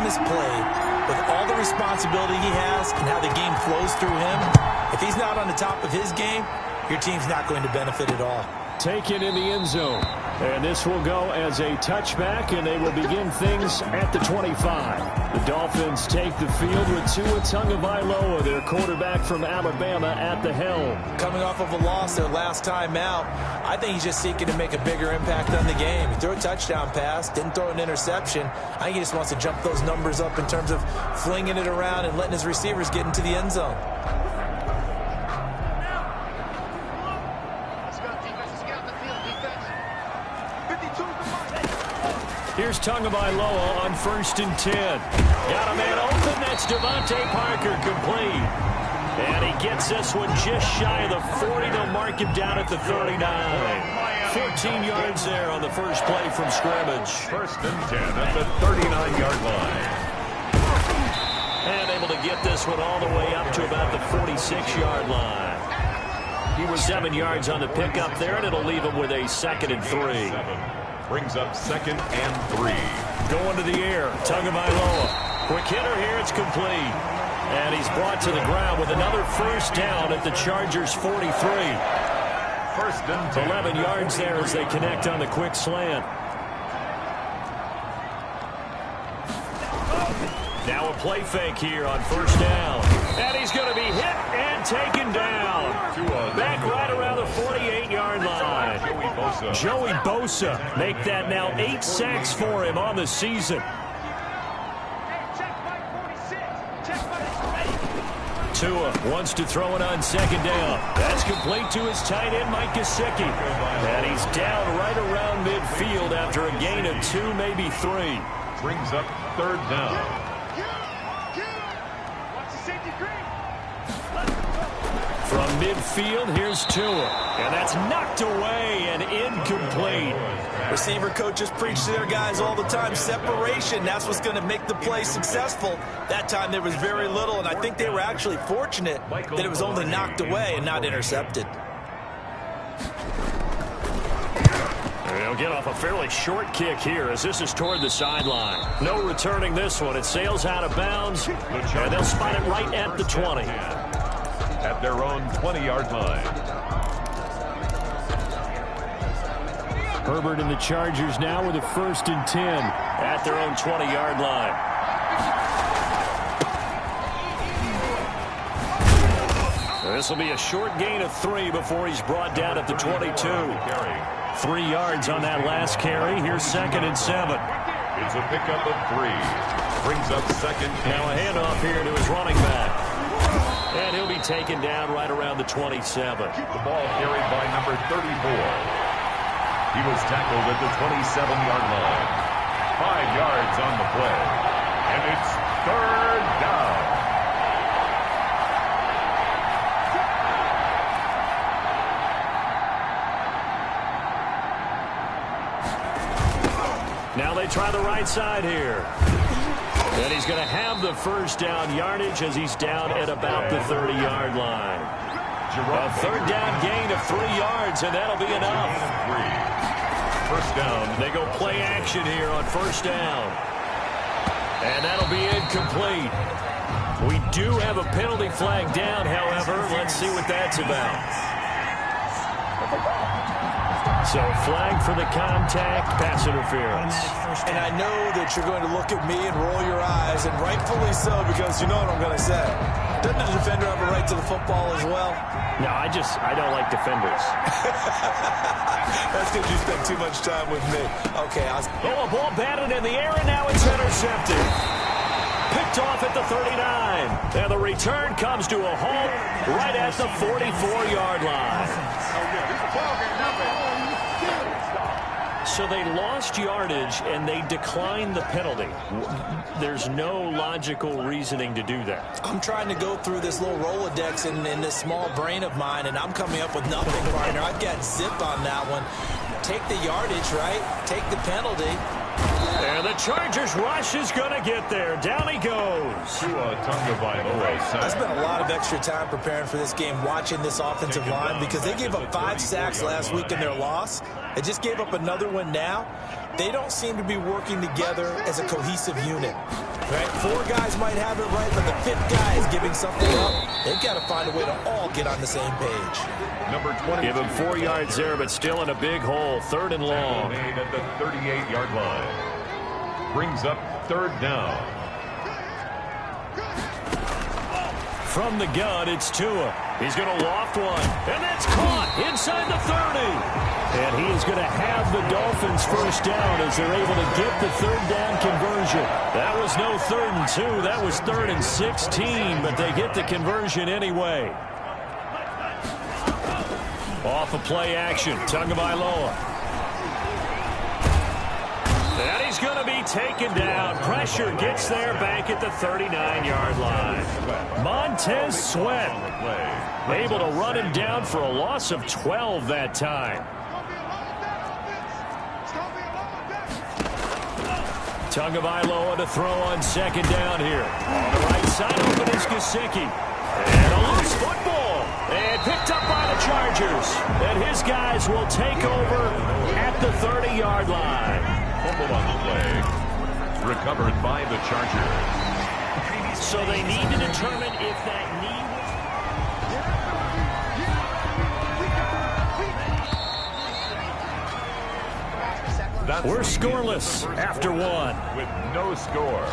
game is played, with all the responsibility he has and how the game flows through him, if he's not on the top of his game, your team's not going to benefit at all. Taken in the end zone. And this will go as a touchback, and they will begin things at the 25. The Dolphins take the field with Tua Tagovailoa, their quarterback from Alabama, at the helm. Coming off of a loss their last time out, I think he's just seeking to make a bigger impact on the game. He threw a touchdown pass, didn't throw an interception. I think he just wants to jump those numbers up in terms of flinging it around and letting his receivers get into the end zone. Here's Tagovailoa on 1st and 10. Got a man open. That's Devontae Parker, complete. And he gets this one just shy of the 40. They'll mark him down at the 39. 14 yards there on the first play from scrimmage. 1st and 10 at the 39-yard line. And able to get this one all the way up to about the 46-yard line. He was 7 yards on the pickup there, and it'll leave him with a 2nd and 3. Brings up 2nd and 3. Going to the air. Tagovailoa. Quick hitter here. It's complete. And he's brought to the ground with another first down at the Chargers' 43. 1st and 10. 11 yards there as they connect on the quick slant. Now a play fake here on 1st down. And he's going to be hit and taken down. Back right around the 48-yard line. Joey Bosa make that now 8 sacks for him on the season. Tua wants to throw it on 2nd down. That's complete to his tight end, Mike Gesicki. And he's down right around midfield after a gain of 2, maybe 3. Brings up 3rd down. From midfield, here's Tua. And that's knocked away and incomplete. Receiver coaches preach to their guys all the time. Separation, that's what's going to make the play successful. That time there was very little, and I think they were actually fortunate that it was only knocked away and not intercepted. They'll get off a fairly short kick here as this is toward the sideline. No returning this one. It sails out of bounds, and they'll spot it right at the 20. At their own 20-yard line. Herbert and the Chargers now with a 1st and 10 at their own 20-yard line. This will be a short gain of 3 before he's brought down at the 22. 3 yards on that last carry. Here's 2nd and 7. It's a pickup of 3. Brings up 2nd. Now a handoff here to his running back. And he'll be taken down right around the 27. The ball carried by number 34. He was tackled at the 27-yard line. 5 yards on the play. And it's 3rd down. Now they try the right side here. And he's going to have the first down yardage as he's down at about the 30-yard line. A 3rd down gain of 3 yards, and that'll be enough. 1st down. They go play action here on 1st down. And that'll be incomplete. We do have a penalty flag down, however. Let's see what that's about. So flag for the contact, pass interference. And I know that you're going to look at me and roll your eyes, and rightfully so, because you know what I'm going to say. Doesn't the defender have a right to the football as well? No, I don't like defenders. That's because you spent too much time with me. Okay. Oh, a ball batted in the air, and now it's intercepted. Picked off at the 39. And the return comes to a halt right at the 44-yard line. So they lost yardage, and they declined the penalty. There's no logical reasoning to do that. I'm trying to go through this little Rolodex in this small brain of mine, and I'm coming up with nothing, partner. I've got zip on that one. Take the yardage, right? Take the penalty. And the Chargers rush is going to get there. Down he goes. I spent a lot of extra time preparing for this game, watching this offensive line, because they gave up 5 sacks last week in their loss. They just gave up another one now. They don't seem to be working together as a cohesive unit. Right? 4 guys might have it right, but the 5th guy is giving something up. They've got to find a way to all get on the same page. Number 20. Give him 4 yards there, but still in a big hole. 3rd and long. Made at the 38-yard line. Brings up 3rd down. From the gun, it's Tua. He's going to loft one, and that's caught inside the 30. And he is going to have the Dolphins first down as they're able to get the 3rd down conversion. That was no 3rd and 2. That was 3rd and 16, but they get the conversion anyway. Off of play action, Tagovailoa. And he's going to be taken down. Pressure gets there back at the 39-yard line. Montez Sweat able to run him down for a loss of 12 that time. Tagovailoa to throw on 2nd down here. On the right side open is Gesicki. And a loose football. And picked up by the Chargers. And his guys will take over at the 30-yard line. Fumble on the play. Recovered by the Chargers. So they need to determine if that knee was... We're scoreless after 1. With no score.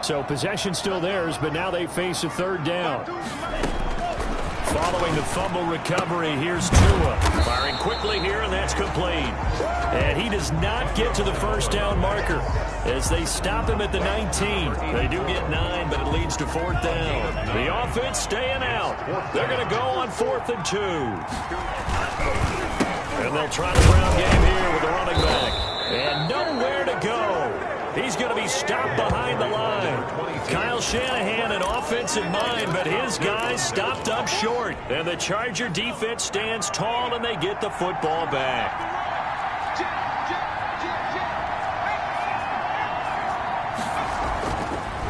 So possession still theirs, but now they face a 3rd down. Following the fumble recovery, here's Tua. Firing quickly here, and that's complete. And he does not get to the first down marker as they stop him at the 19. They do get 9, but it leads to 4th down. The offense staying out. They're going to go on 4th and 2. And they'll try the ground game here with the running back. And nowhere to go. He's going to be stopped behind the line. Kyle Shanahan an offensive mind, but his guys stopped up short. And the Charger defense stands tall, and they get the football back.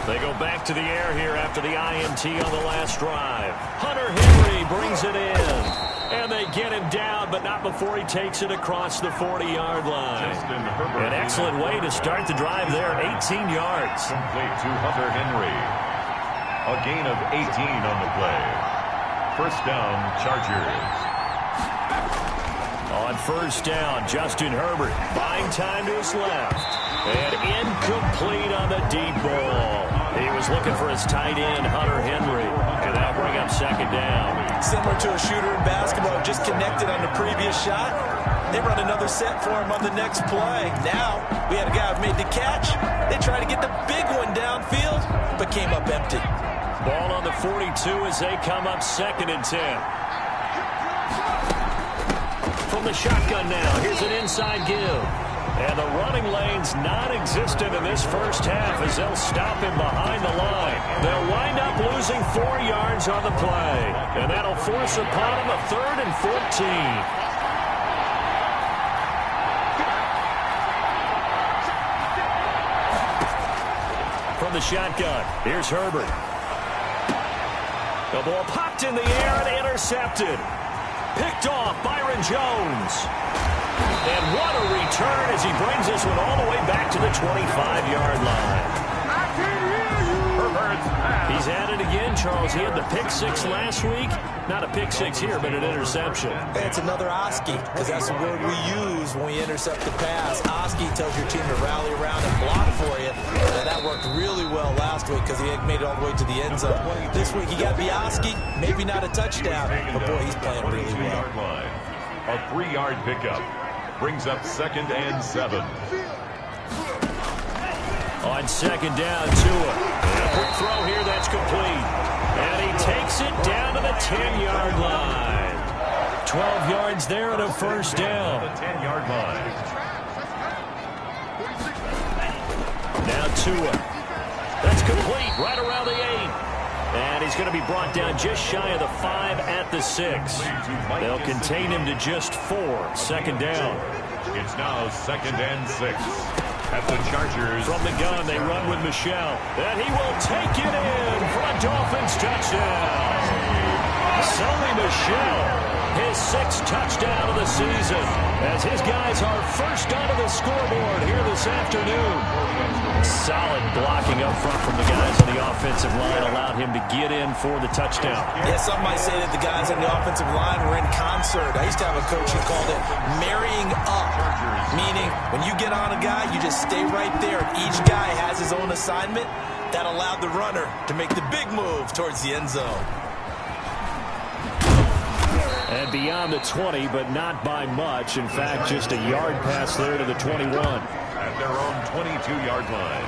They go back to the air here after the INT on the last drive. Hunter Henry brings it in. And they get him down, but not before he takes it across the 40-yard line. An excellent way to start the drive there, 18 yards. Complete to Hunter Henry. A gain of 18 on the play. First down, Chargers. On first down, Justin Herbert buying time to his left. And incomplete on the deep ball. He was looking for his tight end, Hunter Henry. And that'll bring up 2nd down. Similar to a shooter in basketball, just connected on the previous shot. They run another set for him on the next play. Now, we had a guy who made the catch. They tried to get the big one downfield, but came up empty. Ball on the 42 as they come up 2nd and 10. From the shotgun now, here's an inside give. And the running lane's non-existent in this first half as they'll stop him behind the line. They'll wind up losing 4 yards on the play. And that'll force upon him a 3rd and 14. From the shotgun, here's Herbert. The ball popped in the air and intercepted. Picked off Byron Jones. And what a return as he brings this one all the way back to the 25-yard line. He's at it again, Charles. He had the pick 6 last week. Not a pick 6 here, but an interception. It's another Oski, because that's the word we use when we intercept the pass. Oski tells your team to rally around and block for you. And that worked really well last week because he had made it all the way to the end zone. This week he got the Oski, maybe not a touchdown, but boy, he's playing really well. A 3-yard pickup brings up 2nd and 7. On 2nd down, Tua. And a quick throw here, that's complete. And he takes it down to the 10-yard line. 12 yards there and a first down. The 10-yard line. Now Tua. That's complete, right around the 8. And he's going to be brought down just shy of the 5 at the 6. They'll contain him to just 4. 2nd down. It's now 2nd and 6. At the Chargers. From the gun, they run with Michel. And he will take it in for a Dolphins touchdown. Sony Michel, his 6th touchdown of the season, as his guys are first onto the scoreboard here this afternoon. Solid blocking up front from the guys on the offensive line allowed him to get in for the touchdown. Yeah, some might say that the guys on the offensive line were in concert. I used to have a coach who called it marrying up, meaning when you get on a guy, you just stay right there. Each guy has his own assignment. That allowed the runner to make the big move towards the end zone. And beyond the 20, but not by much. In fact, just a yard pass there to the 21. At their own 22-yard line.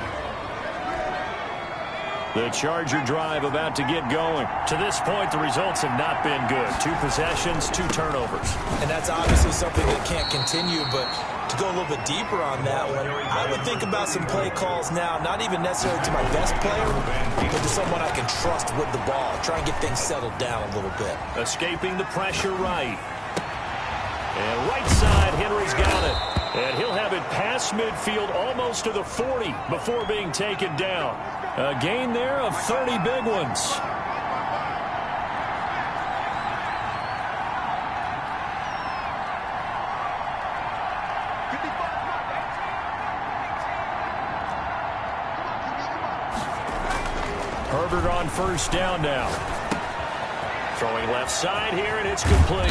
The Charger drive about to get going. To this point, the results have not been good. 2 possessions, 2 turnovers. And that's obviously something that can't continue, but to go a little bit deeper on that one, I would think about some play calls now, not even necessarily to my best player, but to someone I can trust with the ball. Try and get things settled down a little bit. Escaping the pressure right. And right side, Henry's got it. And he'll have it past midfield almost to the 40 before being taken down. A gain there of 30 big ones. Herbert on first down now. Throwing left side here, and it's complete.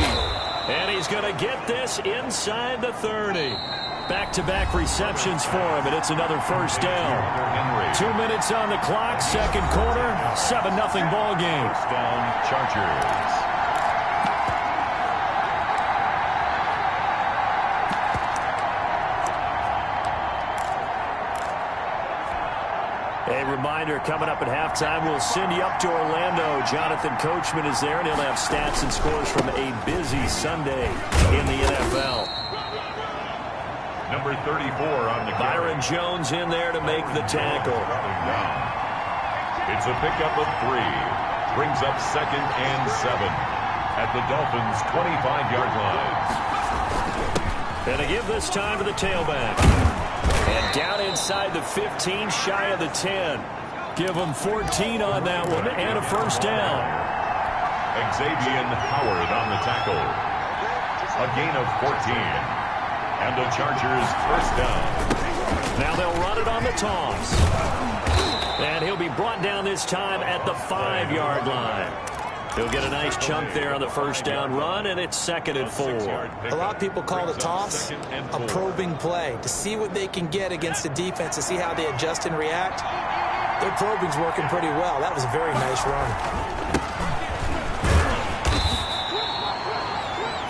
And he's going to get this inside the 30. Back-to-back receptions for him, and it's another first down. 2 minutes on the clock, second quarter, 7-0 ball game. First down, Chargers. A reminder, coming up at halftime, we'll send you up to Orlando. Jonathan Coachman is there, and he'll have stats and scores from a busy Sunday in the NFL. Number 34 on the Byron Jones in there to make the tackle. It's a pickup of 3. Brings up 2nd and 7 at the Dolphins' 25-yard line. And to give this time to the tailback. And down inside the 15, shy of the 10. Give them 14 on that one and a first down. Xavier Howard on the tackle. A gain of 14. And the Chargers first down. Now they'll run it on the toss. And he'll be brought down this time at the 5-yard line. He'll get a nice chunk there on the first down run, and it's 2nd and 4. A lot of people call the toss a probing play, to see what they can get against the defense, to see how they adjust and react. Their probing's working pretty well. That was a very nice run.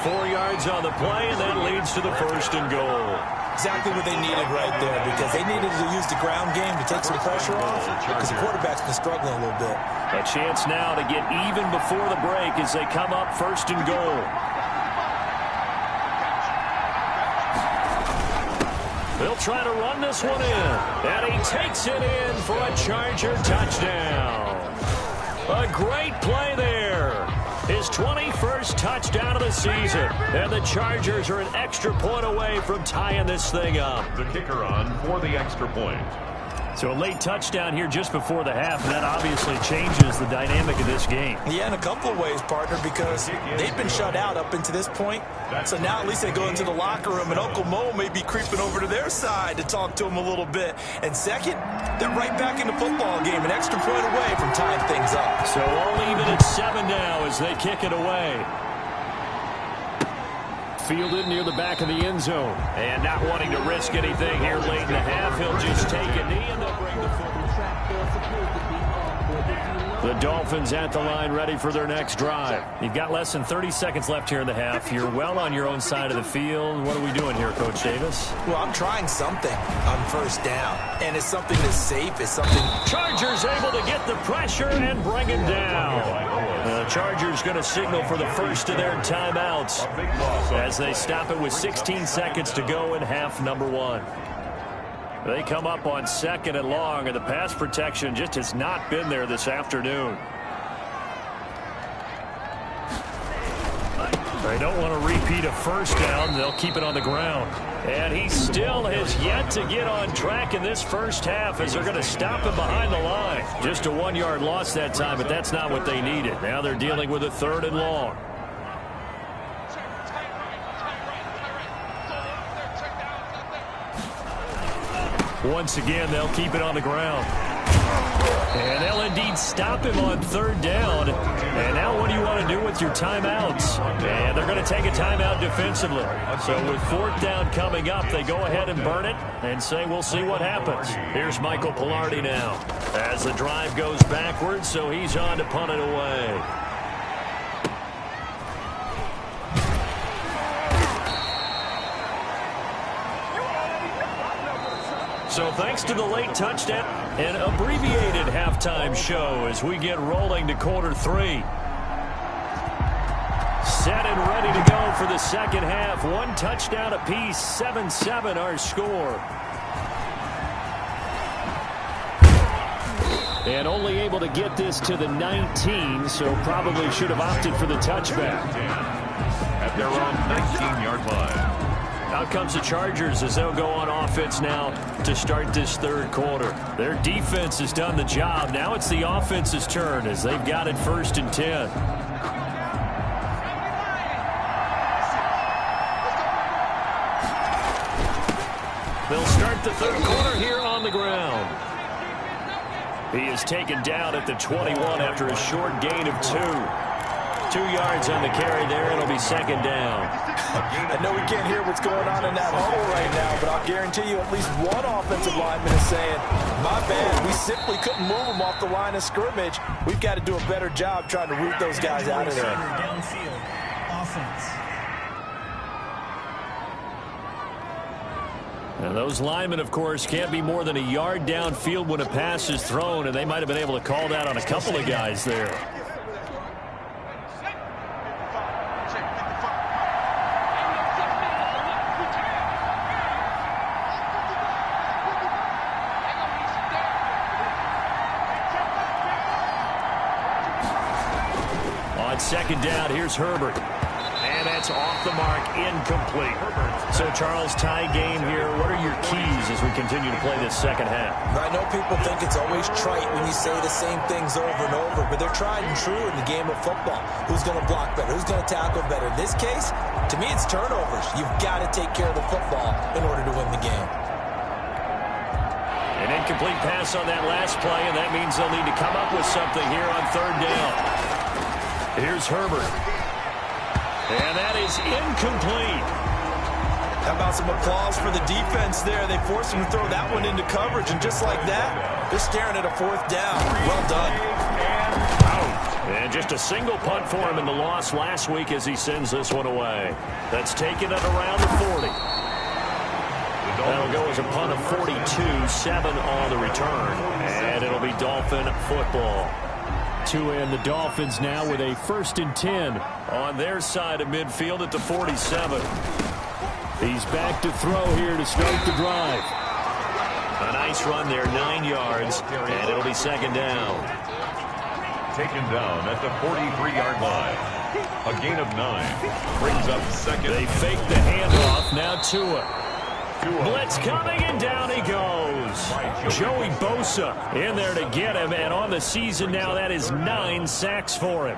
4 yards on the play, and that leads to the 1st and goal. Exactly what they needed right there, because they needed to use the ground game to take some pressure off, because the quarterback's been struggling a little bit. A chance now to get even before the break as they come up 1st and goal. They'll try to run this one in, and he takes it in for a Charger touchdown. A great play there. His 21st touchdown of the season. And the Chargers are an extra point away from tying this thing up. The kicker on for the extra point. So a late touchdown here just before the half, and that obviously changes the dynamic of this game. Yeah, in a couple of ways, partner, because they've been shut out up into this point. So now at least they go into the locker room, and Uncle Mo may be creeping over to their side to talk to him a little bit. And second, they're right back in the football game, an extra point away from tying things up. So all even at 7 now as they kick it away. Fielded near the back of the end zone. And not wanting to risk anything here late in the half, he'll just take a knee and they'll bring the football. The Dolphins at the line ready for their next drive. You've got less than 30 seconds left here in the half. You're well on your own side of the field. What are we doing here, Coach Davis? Well, I'm trying something on first down. And it's something that's safe. It's something... Chargers able to get the pressure and bring it down. The Chargers going to signal for the first of their timeouts as they stop it with 16 seconds to go in half number 1. They come up on 2nd and long, and the pass protection just has not been there this afternoon. They don't want to repeat a first down. They'll keep it on the ground. And he still has yet to get on track in this first half as they're going to stop him behind the line. Just a 1-yard loss that time, but that's not what they needed. Now they're dealing with a 3rd and long. Once again, they'll keep it on the ground. And they'll indeed stop him on third down. And now what do you want to do with your timeouts? And they're going to take a timeout defensively. So with fourth down coming up, they go ahead and burn it and say we'll see what happens. Here's Michael Pilardi now as the drive goes backwards, so he's on to punt it away. So thanks to the late touchdown, an abbreviated halftime show as we get rolling to quarter 3. Set and ready to go for the second half. One touchdown apiece, 7-7 our score. And only able to get this to the 19, so probably should have opted for the touchback. At their own 19-yard line. Out comes the Chargers as they'll go on offense now to start this third quarter. Their defense has done the job. Now it's the offense's turn as they've got it 1st and 10. They'll start the third quarter here on the ground. He is taken down at the 21 after a short gain of 2. 2 yards on the carry there. It'll be second down. I know we can't hear what's going on in that huddle right now, but I'll guarantee you at least one offensive lineman is saying, my bad, we simply couldn't move them off the line of scrimmage. We've got to do a better job trying to root those guys out of there. Downfield offense. And those linemen, of course, can't be more than a yard downfield when a pass is thrown, and they might have been able to call that on a couple of guys there. Second down, here's Herbert. And that's off the mark, incomplete. So, Charles, tie game here. What are your keys as we continue to play this second half? I know people think it's always trite when you say the same things over and over, but they're tried and true in the game of football. Who's going to block better? Who's going to tackle better? In this case, to me, it's turnovers. You've got to take care of the football in order to win the game. An incomplete pass on that last play, and that means they'll need to come up with something here on third down. Here's Herbert. And that is incomplete. How about some applause for the defense there? They forced him to throw that one into coverage, and just like that, they're staring at a fourth down. Well done. And just a single punt for him in the loss last week as he sends this one away. That's taken at around the 40. That'll go as a punt of 42, 7 on the return. And it'll be Dolphin football. To end the Dolphins now with a 1st and 10 on their side of midfield at the 47. He's back to throw here to start the drive. A nice run there, 9 yards, and it'll be second down. Taken down at the 43-yard line. A gain of 9. Brings up second. They fake the handoff. Now Tua. Blitz coming, and down he goes. Joey Bosa in there to get him, and on the season now, that is 9 sacks for him.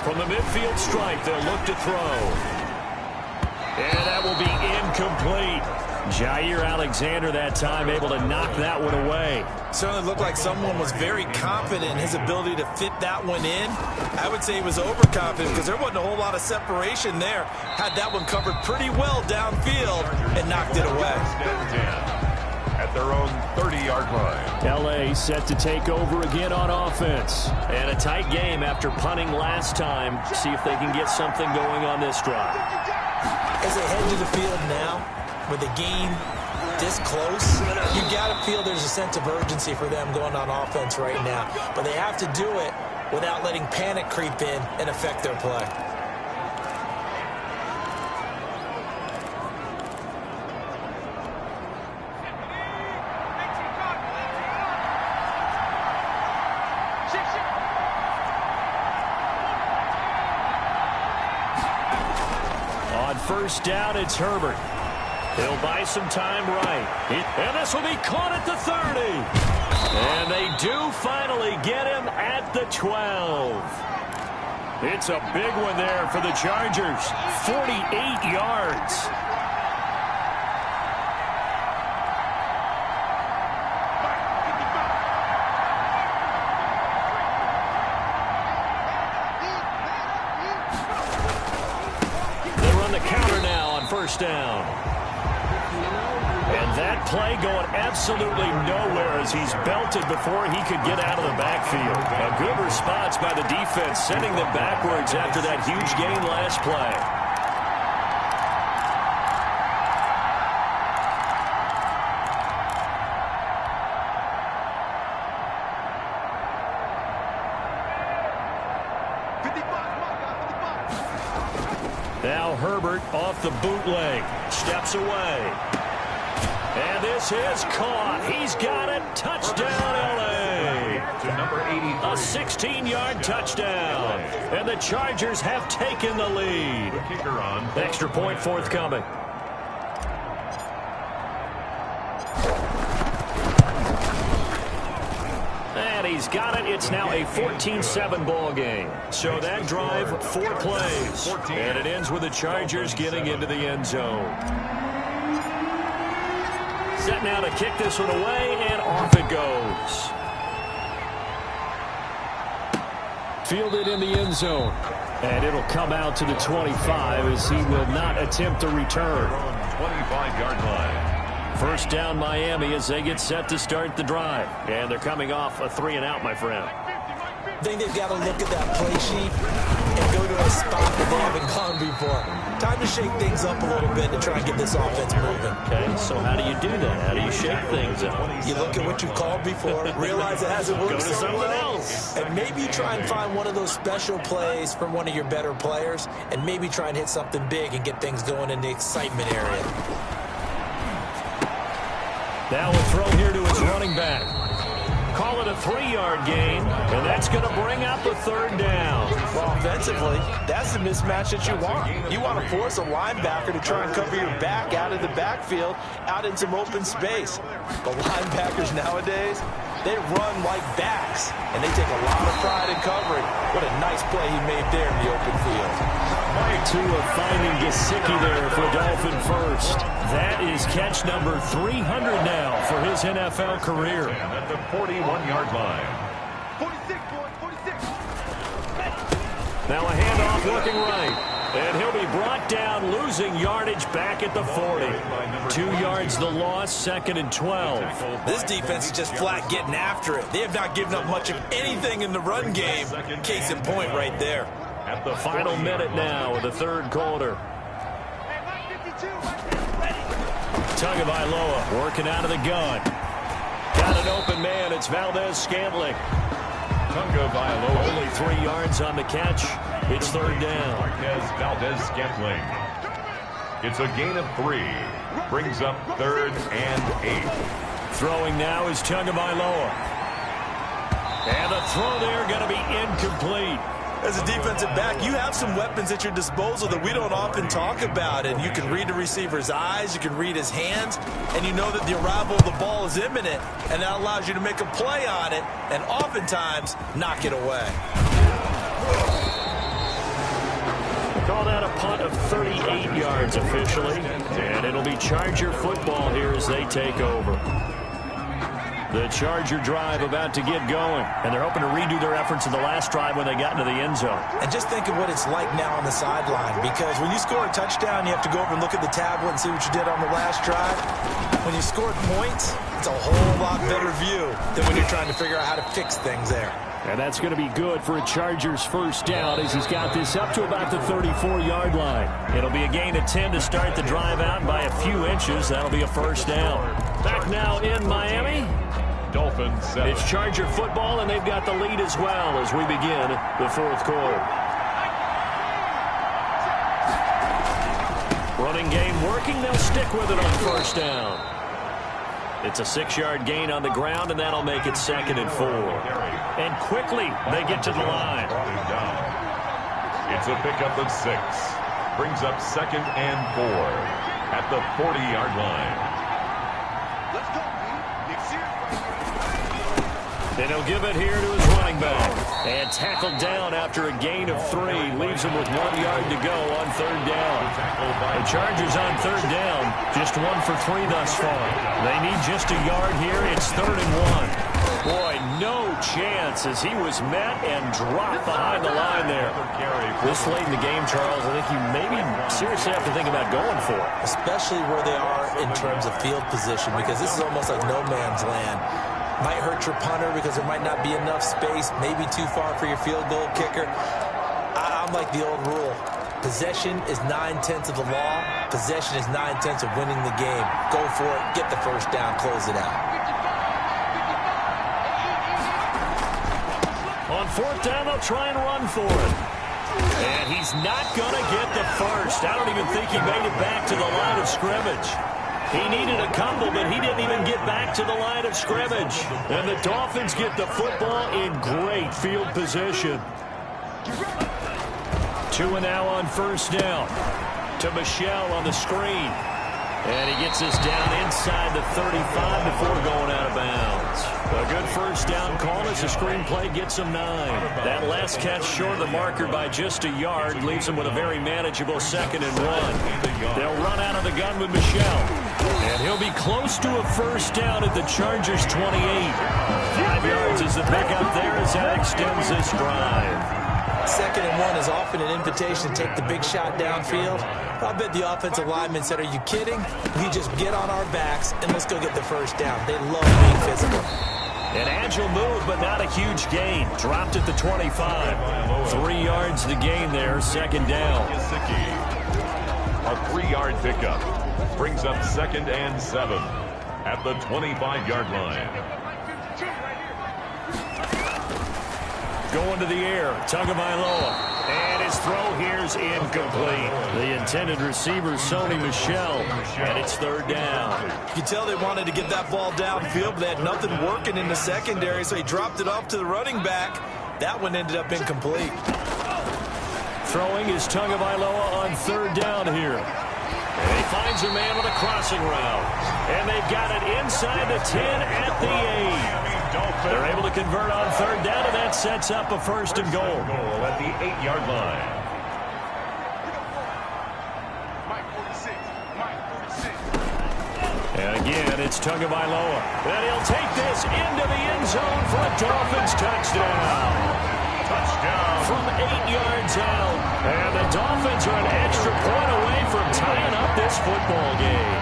From the midfield stripe, they'll look to throw. And that will be incomplete. Jair Alexander that time able to knock that one away. Certainly looked like someone was very confident in his ability to fit that one in. I would say he was overconfident because there wasn't a whole lot of separation there. Had that one covered pretty well downfield and knocked it away. At their own 30-yard line. L.A. set to take over again on offense. And a tight game after punting last time. See if they can get something going on this drive. As they head to the field now, with the game this close, you got to feel there's a sense of urgency for them going on offense right now. But they have to do it without letting panic creep in and affect their play. On first down, it's Herbert. He'll buy some time right. And this will be caught at the 30. And they do finally get him at the 12. It's a big one there for the Chargers. 48 yards. They run the counter now on first down. And that play going absolutely nowhere as he's belted before he could get out of the backfield. A good response by the defense, sending them backwards after that huge gain last play. Now Herbert off the bootleg, steps away. And this is caught. He's got it. Touchdown, L.A. To number 83. A 16-yard touchdown. And the Chargers have taken the lead. The kicker on. Extra point forthcoming. And he's got it. It's now a 14-7 ball game. So that drive, 4 plays. And it ends with the Chargers getting into the end zone. Set now to kick this one away, and off it goes. Fielded in the end zone. And it'll come out to the 25 as he will not attempt a return. 25-yard line. First down Miami as they get set to start the drive. And they're coming off a 3-and-out, my friend. I think they've got to look at that play sheet and go to a spot that they haven't gone before. Time to shake things up a little bit to try and get this offense moving. Okay, so how do you do that? How do you shake things up? You look at what you've called before, realize it hasn't worked so well, and maybe you try and find one of those special plays from one of your better players, and maybe try and hit something big and get things going in the excitement area. Now we'll throw here to his running back. Call it a 3-yard gain, and that's going to bring up a 3rd down. Well, offensively, that's the mismatch that you want. You want to force a linebacker to try and cover your back out of the backfield, out in some open space. But linebackers nowadays, they run like backs, and they take a lot of pride in covering. What a nice play he made there in the open field. Tua finding Gesicki there for Dolphin first. That is catch number 300 now for his NFL career. At the 41-yard line. 46, boys, 46. Now a handoff looking right. And he'll be brought down, losing yardage back at the 40. 2 yards the loss, 2nd and 12. This defense is just flat getting after it. They have not given up much of anything in the run game. Case in point right there. At the final minute now of the 3rd quarter. Tagovailoa working out of the gun. Got an open man. It's Valdez-Scantling. Tagovailoa. Only 3 yards on the catch. It's 3rd down. Valdez-Scantling. It's a gain of 3. Brings up 3rd and 8. Throwing now is Tagovailoa. And the throw there going to be incomplete. As a defensive back, you have some weapons at your disposal that we don't often talk about. And you can read the receiver's eyes, you can read his hands, and you know that the arrival of the ball is imminent. And that allows you to make a play on it and oftentimes knock it away. Call that a punt of 38 yards officially. And it'll be Charger football here as they take over. The Charger drive about to get going. And they're hoping to redo their efforts in the last drive when they got into the end zone. And just think of what it's like now on the sideline. Because when you score a touchdown, you have to go over and look at the tablet and see what you did on the last drive. When you scored points, it's a whole lot better view than when you're trying to figure out how to fix things there. And that's going to be good for a Chargers first down as he's got this up to about the 34-yard line. It'll be a gain of 10 to start the drive out by a few inches. That'll be a first down. Back now in Miami. Dolphins 7. It's Charger football, and they've got the lead as well as we begin the 4th quarter. Running game working. They'll stick with it on first down. It's a 6-yard gain on the ground, and that'll make it 2nd and 4. And quickly, they get to the line. It's a pickup of 6. Brings up 2nd and 4 at the 40-yard line. Let's go, And he'll give it here to his running back. And tackled down after a gain of 3. Leaves him with 1 yard to go on third down. The Chargers on third down. Just 1 for 3 thus far. They need just a yard here. It's 3rd and 1. Boy, no chance as he was met and dropped behind the line there. This late in the game, Charles, I think you maybe seriously have to think about going for it. Especially where they are in terms of field position, because this is almost like no man's land. Might hurt your punter because there might not be enough space, maybe too far for your field goal kicker. I'm like the old rule. Possession is 9/10 of the law. Possession is 9/10 of winning the game. Go for it, get the first down, close it out. On fourth down, they'll try and run for it. And he's not going to get the first. I don't even think he made it back to the line of scrimmage. He needed a couple, but he didn't even get back to the line of scrimmage. And the Dolphins get the football in great field position. 2 now on first down. To Michel on the screen. And he gets us down inside the 35 before going out of bounds. A good first down call as the screen play gets him 9. That last catch short of the marker by just a yard leaves him with a very manageable 2nd and 1. They'll run out of the gun with Michel. And he'll be close to a first down at the Chargers' 28. 5 yards is the pickup there as that extends this drive. 2nd and 1 is often an invitation to take the big shot downfield. I bet the offensive lineman said, are you kidding? We just get on our backs and let's go get the first down. They love being physical. An agile move, but not a huge gain. Dropped at the 25. 3 yards the gain there, 2nd down. A 3-yard pickup brings up 2nd and 7 at the 25-yard line. Going to the air, Tagovailoa. And his throw here's incomplete. The intended receiver, Sony Michel, and it's 3rd down. You can tell they wanted to get that ball downfield, but they had nothing working in the secondary, so he dropped it off to the running back. That one ended up incomplete. Throwing is Tagovailoa on 3rd down here. And he finds a man with a crossing route. And they've got it inside the 10 at the 8. They're able to convert on 3rd down, and that sets up a 1st and goal. At the 8-yard line. And again, it's Tagovailoa. And he'll take this into the end zone for a Dolphins touchdown. Touchdown. From 8 yards out. And the Dolphins are an extra point away from tying up this football game.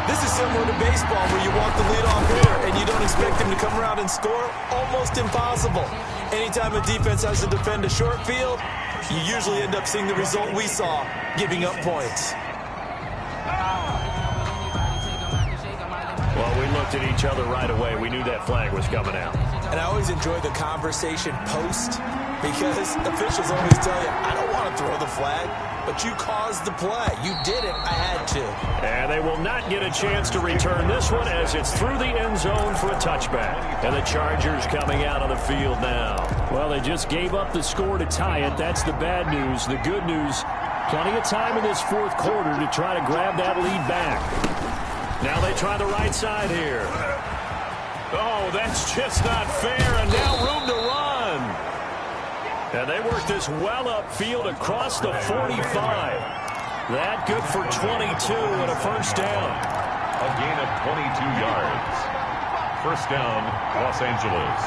This is similar to baseball where you walk the leadoff hitter and you don't expect him to come around and score. Almost impossible. Anytime a defense has to defend a short field, you usually end up seeing the result we saw, giving up points. Well, we looked at each other right away. We knew that flag was coming out. And I always enjoy the conversation post because officials always tell you, I don't want to throw the flag, but you caused the play. You did it. I had to. And they will not get a chance to return this one as it's through the end zone for a touchback. And the Chargers coming out on the field now. Well, they just gave up the score to tie it. That's the bad news. The good news, plenty of time in this 4th quarter to try to grab that lead back. Now they try the right side here. Oh, that's just not fair, and now room to run. And they work this well upfield across the 45. That good for 22 and a 1st down. A gain of 22 yards. 1st down, Los Angeles.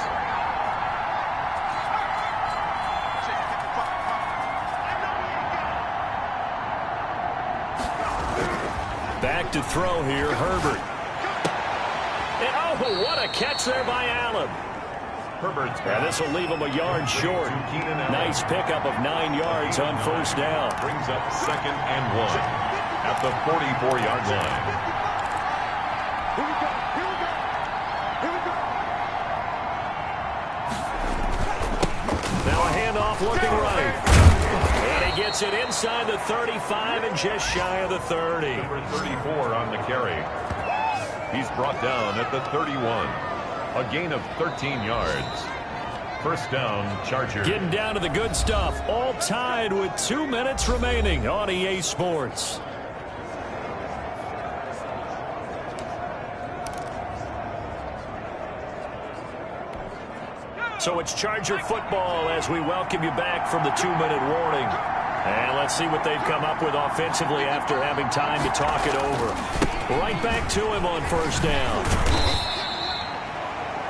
Back to throw here, Herbert. And oh, what a catch there by Allen. Herbert's and this will leave him a yard short. Nice pickup of 9 yards on 1st down. Brings up 2nd and 1 at the 44-yard line. Here we go. Here we go. Here we go. Now a handoff looking right. And he gets it inside the 35 and just shy of the 30. Number 34 on the carry. He's brought down at the 31. A gain of 13 yards. 1st down, Chargers. Getting down to the good stuff. All tied with 2 minutes remaining on EA Sports. So it's Charger football as we welcome you back from the 2-minute warning. And let's see what they've come up with offensively after having time to talk it over. Right back to him on first down.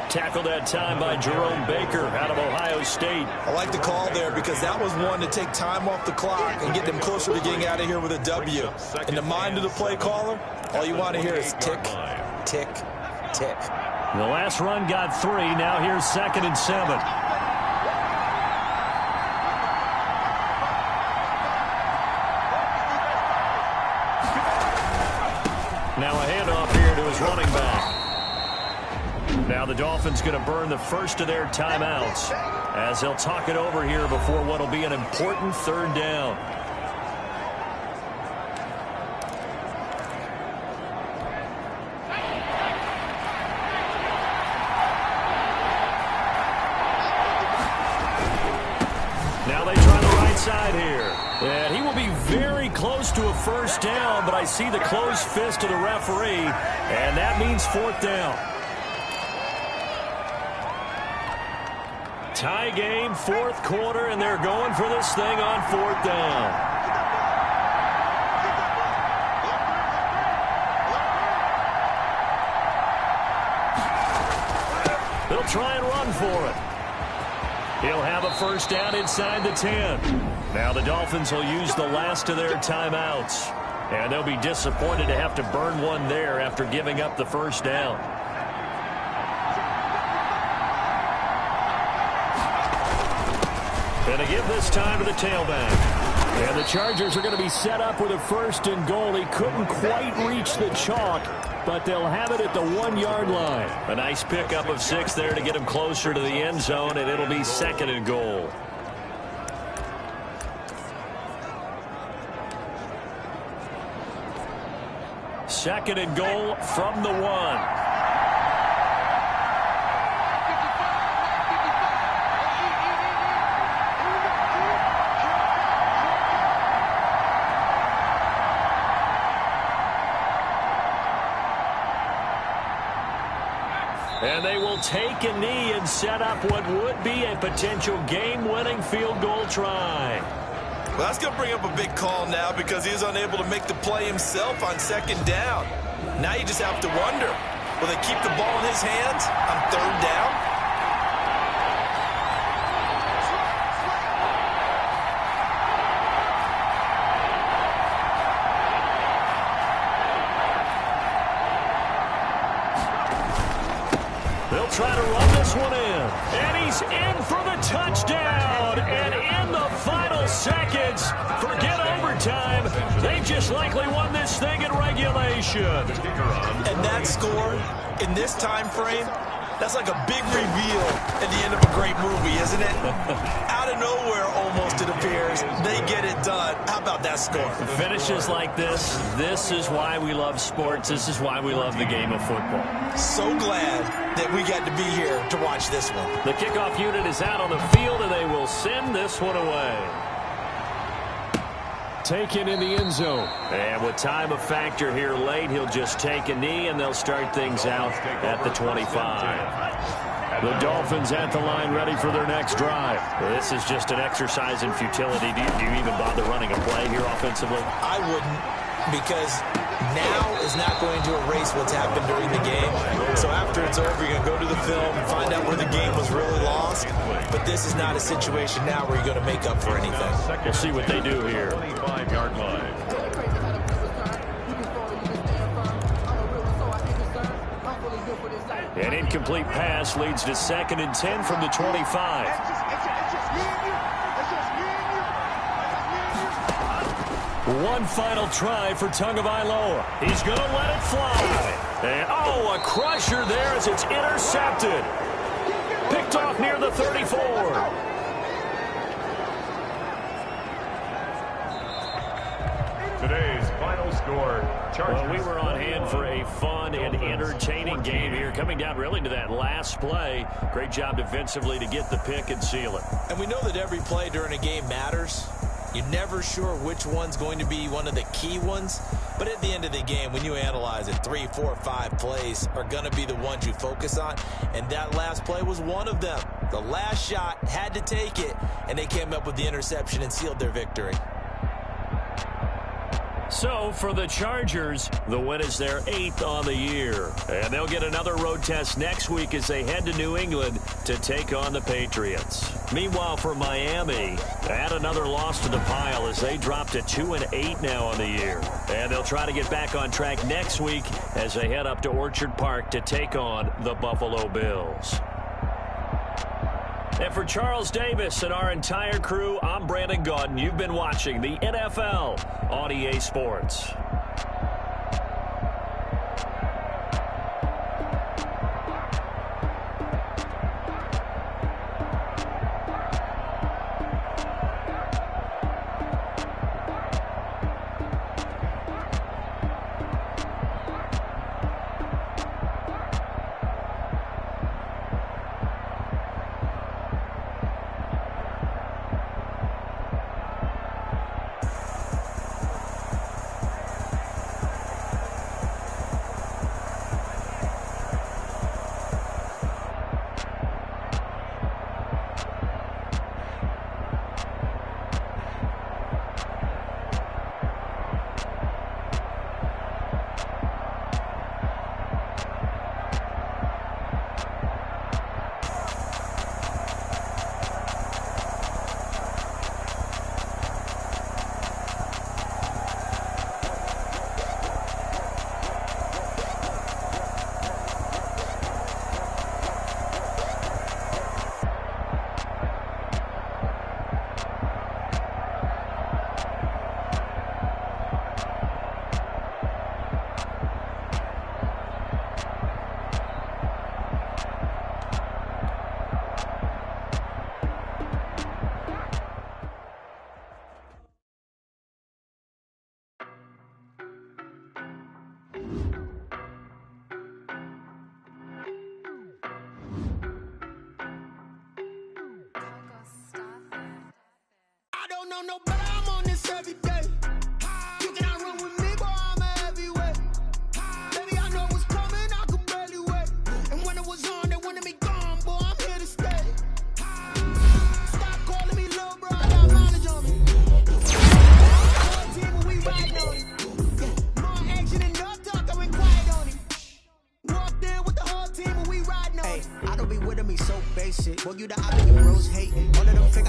Tackled that time by Jerome Baker out of Ohio State. I like the call there because that was one to take time off the clock and get them closer to getting out of here with a W. In the mind of the play caller, all you want to hear is tick, tick, tick. The last run got 3. Now here's 2nd and 7. Now a handoff here to his running back. Now the Dolphins going to burn the first of their timeouts as they'll talk it over here before what will be an important 3rd down. Now they try the right side here. And he will be very close to a first down, but I see the closed fist of the referee, and that means 4th down. Tie game, 4th quarter, and they're going for this thing on 4th down. They'll try and run for it. He'll have a first down inside the 10. Now the Dolphins will use the last of their timeouts. And they'll be disappointed to have to burn one there after giving up the first down. And they give this time to the tailback. And the Chargers are going to be set up with a 1st and goal. He couldn't quite reach the chalk, but they'll have it at the 1-yard line. A nice pickup of 6 there to get him closer to the end zone, and it'll be 2nd and goal. Second and goal from the 1. And they will take a knee and set up what would be a potential game-winning field goal try. Well, that's going to bring up a big call now because he was unable to make the play himself on 2nd down. Now you just have to wonder, will they keep the ball in his hands on 3rd down? They'll try to run this one in. And he's in for the touchdown. And in the final seconds, forget overtime. They just likely won this thing in regulation. And that score in this time frame, that's like a big reveal at the end of a great movie, isn't it? Out of nowhere, almost, it appears. They get it done. How about that score? Finishes like this is why we love sports. This is why we love the game of football. So glad that we got to be here to watch this one. The kickoff unit is out on the field, and they will send this one away. Taken in the end zone. And with time a factor here late, he'll just take a knee, and they'll start things out at the 25. The Dolphins at the line ready for their next drive. This is just an exercise in futility. Do you even bother running a play here offensively? I wouldn't, because now is not going to erase what's happened during the game. So after it's over, you're going to go to the film and find out where the game was really lost. But this is not a situation now where you're going to make up for anything. We'll see what they do here. 25-yard line. An incomplete pass leads to 2nd and 10 from the 25. One final try for Tagovailoa. He's going to let it fly. And, a crusher there as it's intercepted. Picked off near the 34. Today's final score, Chargers. Well, we were on hand for a fun and entertaining game here, coming down really to that last play. Great job defensively to get the pick and seal it. And we know that every play during a game matters. You're never sure which one's going to be one of the key ones. But at the end of the game, when you analyze it, 3, 4, 5 plays are going to be the ones you focus on. And that last play was one of them. The last shot had to take it, and they came up with the interception and sealed their victory. So, for the Chargers, the win is their 8th on the year. And they'll get another road test next week as they head to New England to take on the Patriots. Meanwhile, for Miami, add another loss to the pile as they drop to 2-8 now on the year. And they'll try to get back on track next week as they head up to Orchard Park to take on the Buffalo Bills. And for Charles Davis and our entire crew, I'm Brandon Gaudin. You've been watching the NFL on EA Sports. No, but I'm on this every day. You cannot run with me, boy, I'm a heavyweight. Baby, I know what's coming, I could barely wait. And when it was on, they wanted me gone, boy, I'm here to stay. Stop calling me little bro, I got mileage on me. Whole team, we riding on it. Yeah, more action and no talk, I went quiet on it. Walked in with the whole team, and we riding on it. I don't be with me so basic. Boy, you the opposite, bros hating. All of them fake,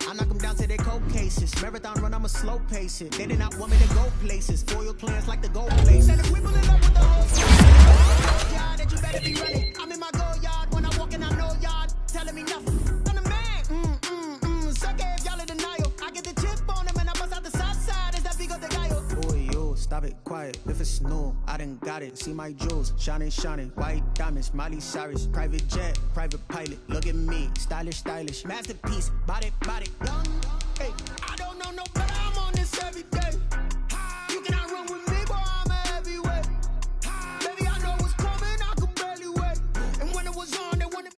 I knock them down to their cold cases. Marathon run, I'ma slow pace it. They did not want me to go places. Foil plans like the gold place. And if we pulling up with the whole squad, yard that you better be running. I'm in my go yard when I walk in, I know yard telling me nothing. I'm the man. Suck if y'all in denial. I get the chip on them and I bust out the south side. Is that big of the guy? Boy, yo, stop it, quiet. If it's new, I done got it. See my jewels, shining, white diamonds, Miley Cyrus, private jet, private pilot. Look at me, stylish, masterpiece, body, young. Hey, I don't know no better. I'm on this every day. You cannot run with me, boy, I'm a heavyweight. Baby, I know what's coming, I could barely wait. And when it was on, they wanted.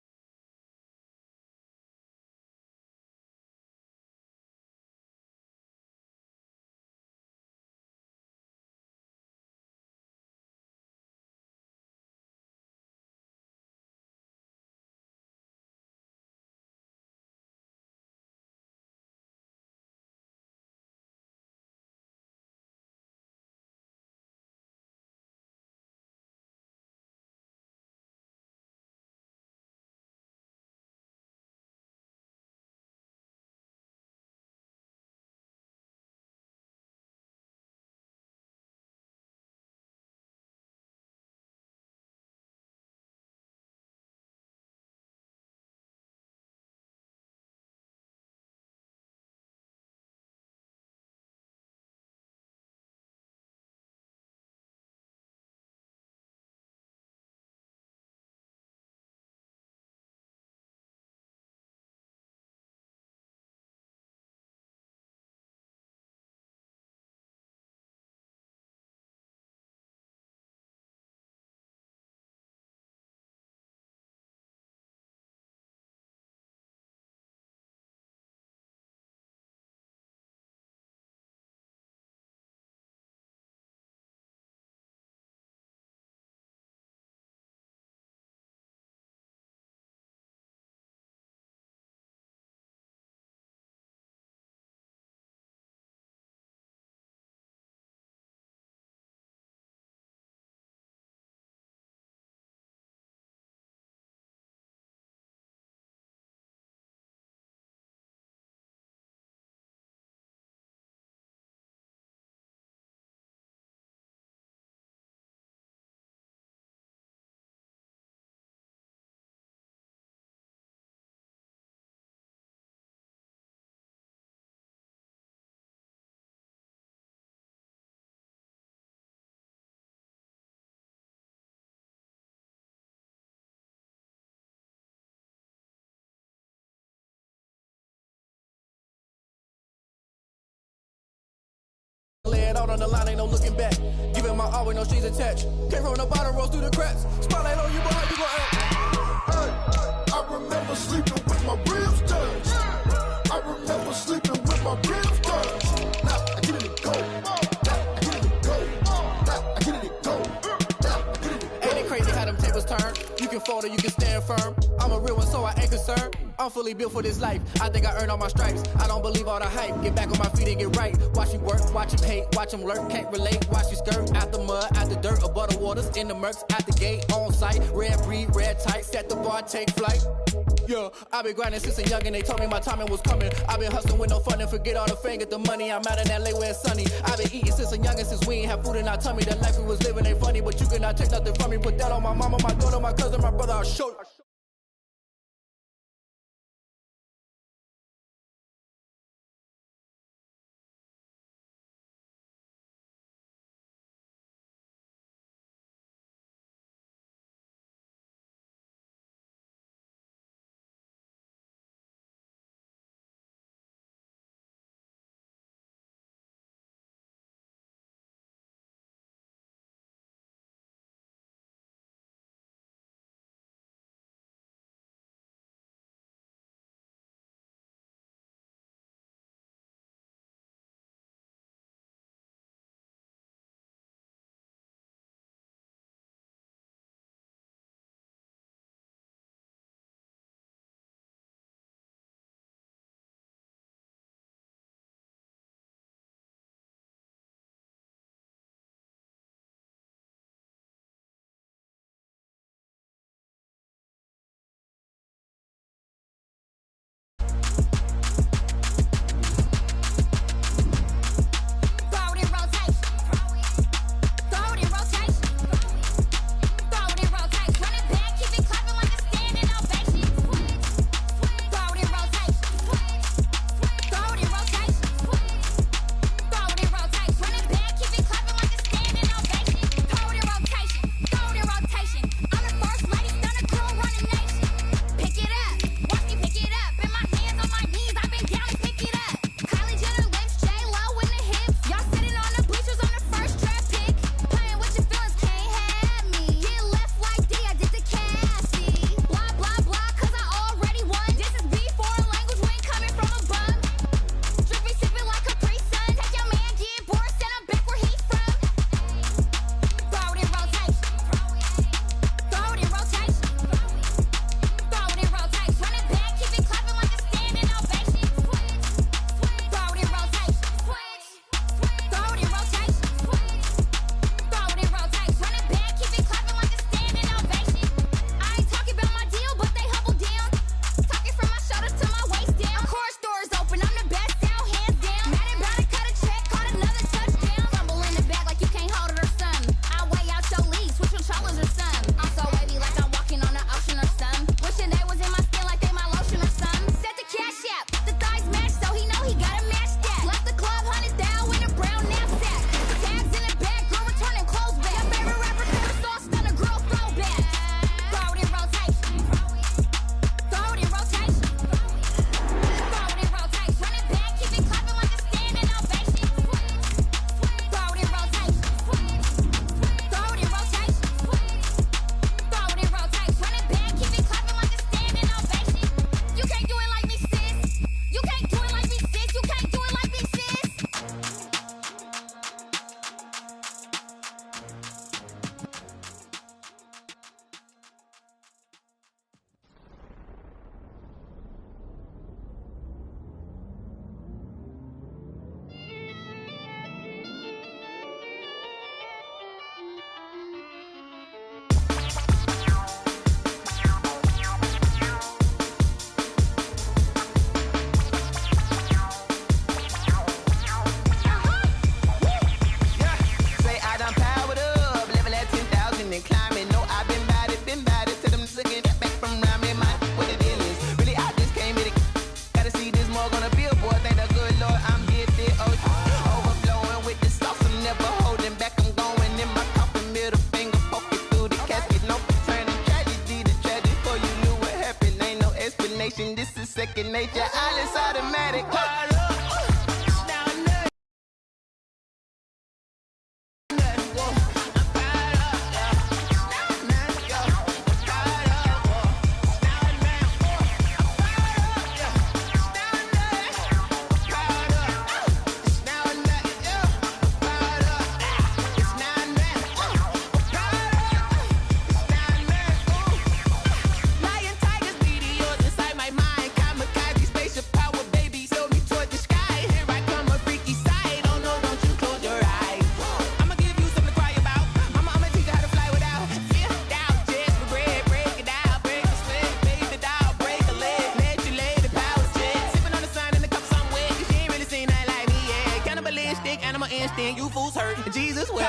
out on the line, ain't no looking back. Giving my all with no strings attached. Came from the bottom, rose through the cracks. Spotlight on you, but how you gon' act? Hey, I remember sleeping with my ribs touched. I remember sleeping with my ribs touched. Now I get it and go. Now I get it and go. Now I get it and go. Now I get it and go. Ain't it crazy how them tables turn? You can fold or you can stand firm. I'm a real one, so I ain't concerned. I'm fully built for this life. I think I earned all my stripes. I don't believe all the hype. Get back on my feet and get right. Watch you work, watch him hate, watch him lurk. Can't relate, watch you skirt. Out the mud, out the dirt, above the waters, in the murks, out the gate, on site. Red breed, red tight, set the bar, take flight. Yeah, I been grinding since a youngin', they told me my timing was coming. I been hustling with no fun and forget all the fame, get the money. I'm out in LA where it's sunny. I been eating since a youngin', since we ain't have food in our tummy. The life we was living ain't funny, but you cannot take nothing from me. Put that on my mama, my daughter, my cousin, my brother, I'll show you. This is second nature. All is automatic. and you fools hurt. Jesus will.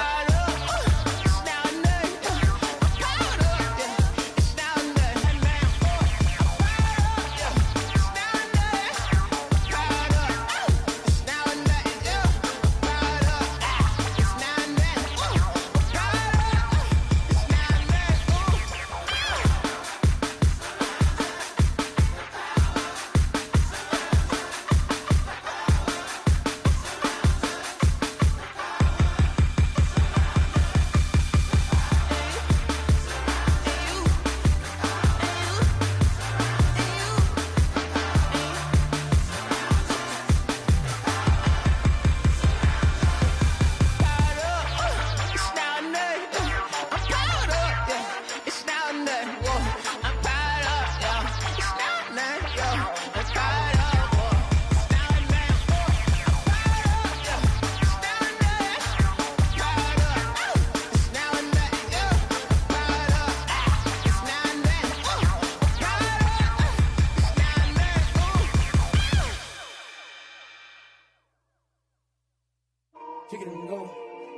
Kick it and go.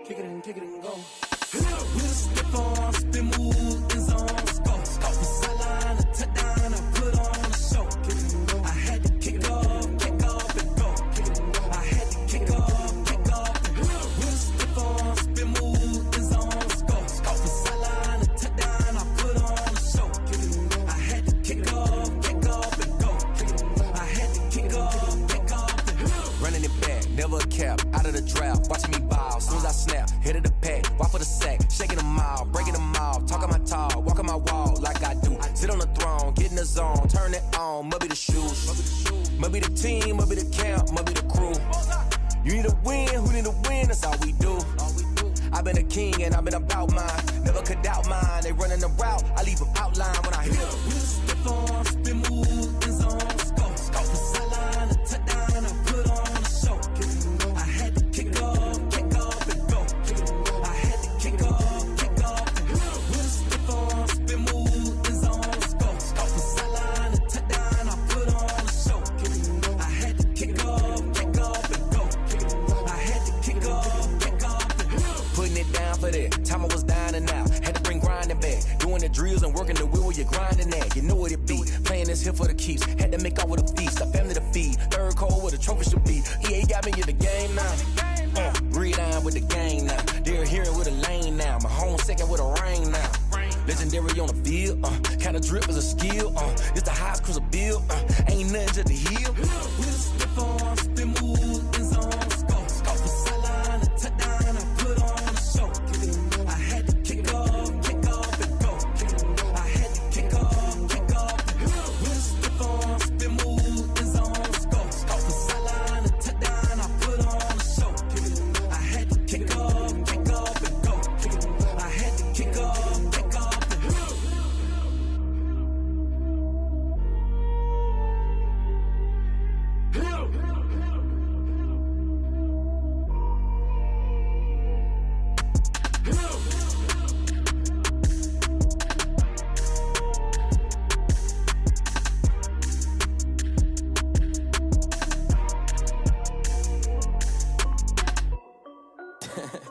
Kick it and go. With a stiff on, spin move, in zone, go. From sideline to touchdown, I put on a show. Kick it and go. I had to kick off and go. Kick it and go. I had to kick off and go. With a stiff on, spin move, in zone, go. From sideline to touchdown, I put on a show. Kick it and go. I had to kick off and go. Kick it and go. I had to kick off and go. Running it back, never a cap, out of the draft. Watching me ball, soon as I snap, hit of the pack, walk for the sack, shaking them all, breaking them off, talking my talk, walking my wall like I do. Sit on the throne, get in the zone, turn it on, must be the shoes, must be the team, must be the camp, must be the crew. You need a win, who need a win, that's all we do. I've been a king and I've been about mine, never could doubt mine. They running the route, I leave them outline when I hit them. With a stiff on, spin move, in zone, go. From sideline to touchdown, I put on a show. Kick it and go. I had to kick off and go. Kick it and go. I had to kick off and go. With a stiff on, spin move, in zone, go. From sideline to touchdown, I put on a show. Kick it and go. I had to kick off and go. Kick it and go. I had to kick off and go. Putting it down for that, time I was down and out, had to bring grinding back, doing the drills and working the wheel where you're grinding at, you know what it be, playing this here for the keeps, had to make out with a feast, a family to feed, third cold where the trophy should be, EA got me in the game now, read on with the game now, they're hearing with a lane now, my home second with a rain now, legendary on the field, kinda drip is a skill, it's the highest cruiser bill, ain't nothing just the hill. With a stiff on, spin move, in zone, go. From sideline to touchdown, I put on a show. Kick it and go. I had to kick off and go. Kick it and go. I had to kick off and go. With a stiff on, spin move, in zone, go. From sideline to touchdown, I put on a show. Kick it and go. I had to kick off and go. Kick it and go. I had to kick off and go.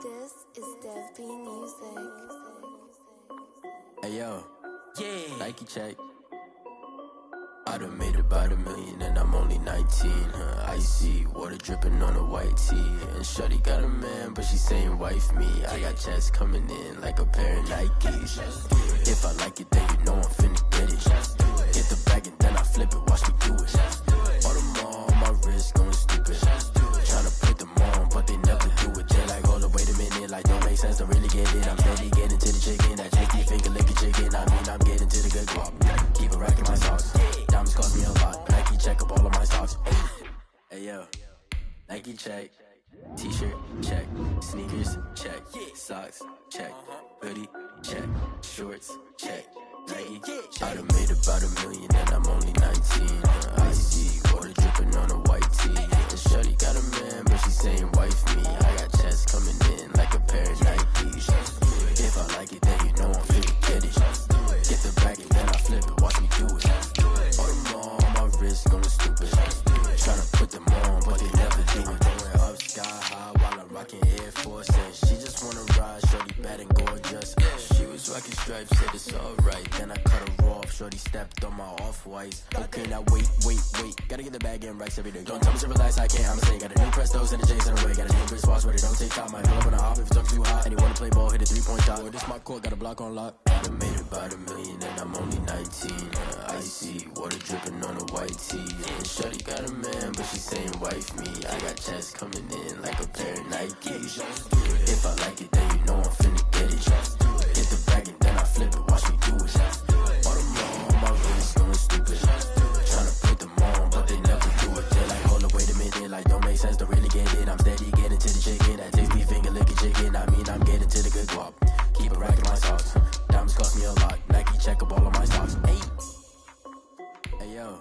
This is Dev B Music. Hey yo, yeah, Nike check. I done made about $1 million and I'm only 19. Icy water dripping on a white tee. And shorty got a man, but she saying wife me. I got checks coming in like a pair of Nikes. If I like it, then you know I'm finna get it. Get the bag and then I flip it, watch me do it. All them on my wrist going stupid. Tryna put them on, but they never do it. They're like, hold up, wait a minute, like don't make sense to really get it. I'm steady getting to the chicken, that chicky finger licking chicken. I mean, I'm getting to the good guap. Keep a rack in my socks. Diamonds cost me a lot. Nike check up all of my stocks. Hey yo, Nike check. T-shirt check. Sneakers check. Socks check. Hoodie check. Shorts check. Nike. I done made about $1 million and I'm only 19. Icy water dripping on a white tee. And shorty got a man, but she saying wife me. I got checks coming in like a pair of Nikes. If I like it, then you know I'm finna get it. Get the bag and then I flip it, watch me do it. All them on my wrist going stupid. Tryna put them on, but they never do it. Going up sky high while I'm rocking Air Force. divorce and she just wanna ride, shorty bad and gorgeous. She was rocking stripes, said it's alright. Then I cut her off, shorty stepped on my off-whites. Okay, now wait. Gotta get the bag in rights every day. Don't tell me to relax, I can't, I'ma say. Got a new Prestos and a J's in the way. Got a new Chris Foss, but it don't take time. I pull up on the hop if it talks too hot. And you wanna play ball, hit a 3-point shot. Or this my court, got a block on lock. I done made about $1 million and I'm only 19. Icy, water dripping on a white tee. And shorty got a man, but she saying wife me. I got checks coming in like a pair of Nikes. If I like it, then you know I'm finna get it. Hit the bag and then I flip it, watch me do it. All them all, my wrist going stupid. Tryna put them on, but they never do it. They're like, hold up, wait a minute, like don't make sense, don't really get it. I'm steady getting to the chicken, that takes me finger licking chicken. I mean, I'm getting to the good guap. Keep a rack in my socks. Diamonds cost me a lot. Nike check up all of my stocks. Hey yo.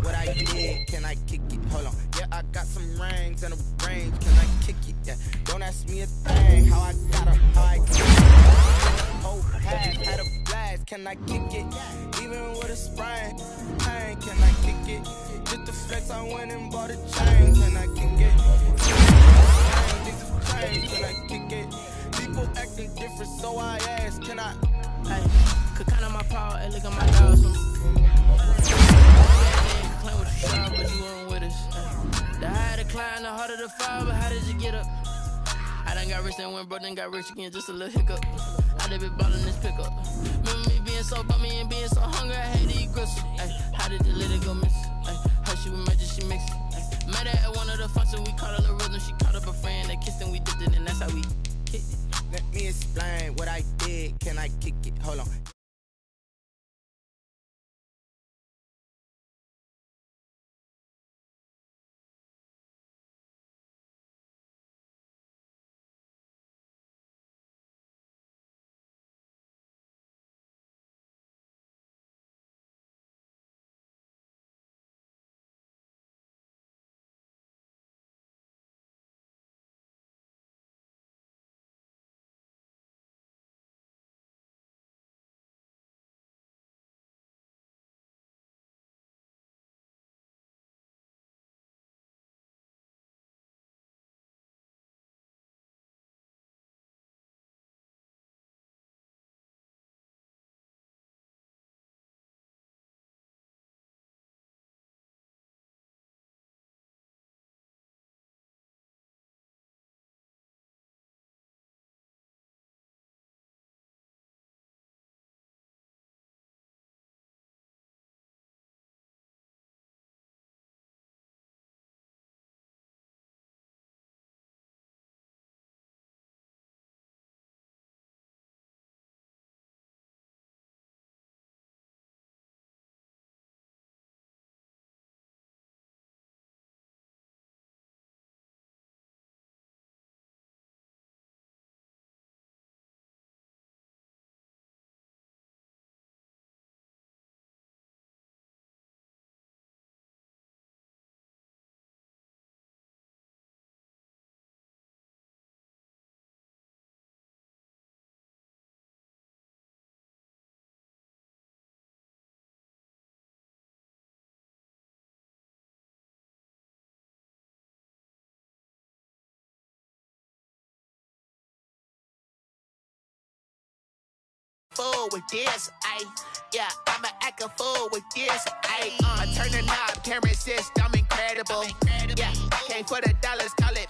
What I did, can I kick it? Hold on. Yeah, I got some rings and a range. Can I kick it? Yeah. Don't ask me a thing. How I got her, how I kick it. Whole half had a blast. Can I kick it? Even with a sprain. Hey, can I kick it? Just the flex, I went and bought a chain. Can I kick it? Can I kick it? People acting different, so I ask, can I? Hey, could count on my power, and look at my dogs. Claim what you saw, but you weren't with us. The higher the climb, the harder the fall, but how did you get up? I done got rich and went broke, then got rich again, just a little hiccup. I done been ballin' this pickup. Remember me being so bummy and being so hungry, I had to eat gristle. Ay, how did you let it go miss? Ay, how she was magic, she mixed it. Met her at one of the functions, we caught her the rhythm, she caught up a friend, they kissed and we dipped it, and that's how we kicked it. Let me explain what I did, can I kick it? Hold on. Fool with this, yeah, I'ma act a fool with this, I turn the knob, camera assist, I'm incredible, yeah, came for the dollars, call it